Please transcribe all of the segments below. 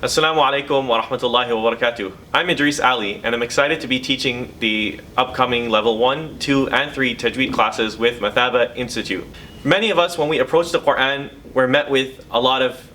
Assalamu alaikum wa rahmatullahi wa barakatuh. I'm Idrees Ali, and I'm excited to be teaching the upcoming level 1, 2, and 3 Tajweed classes with Mathabah Institute. Many of us, when we approach the Quran, we're met with a lot of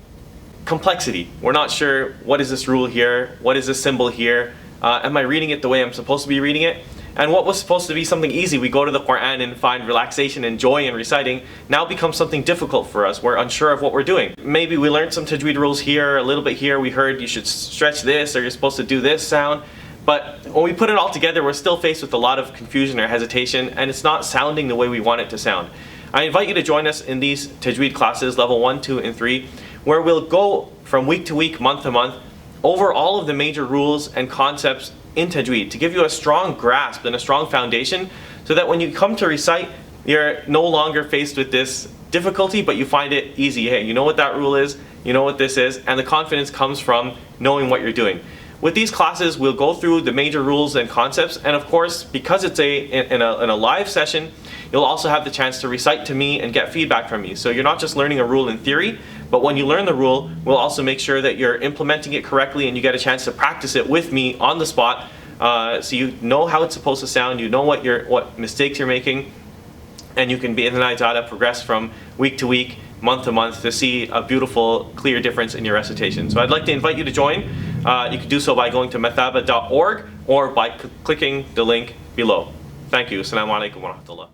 complexity. We're not sure, what is this rule here? What is this symbol here? Am I reading it the way I'm supposed to be reading it? And what was supposed to be something easy, we go to the Quran and find relaxation and joy in reciting, now becomes something difficult for us. We're unsure of what we're doing. Maybe we learned some Tajweed rules here, a little bit here, we heard you should stretch this or you're supposed to do this sound. But when we put it all together, we're still faced with a lot of confusion or hesitation, and it's not sounding the way we want it to sound. I invite you to join us in these Tajweed classes, level 1, 2, and 3, where we'll go from week to week, month to month, over all of the major rules and concepts in Tajweed to give you a strong grasp and a strong foundation so that when you come to recite, you're no longer faced with this difficulty, but you find it easy. Hey, you know what that rule is, you know what this is, and the confidence comes from knowing what you're doing. With these classes, we'll go through the major rules and concepts, and of course, because it's in a live session, you'll also have the chance to recite to me and get feedback from me. So you're not just learning a rule in theory, but when you learn the rule, we'll also make sure that you're implementing it correctly and you get a chance to practice it with me on the spot, so you know how it's supposed to sound, you know what mistakes you're making, and you can be in the progress from week to week, month to month to see a beautiful, clear difference in your recitation. So I'd like to invite you to join. You can do so by going to mathabah.org or by clicking the link below. Thank you. Assalamu alaikum wa rahmatullah.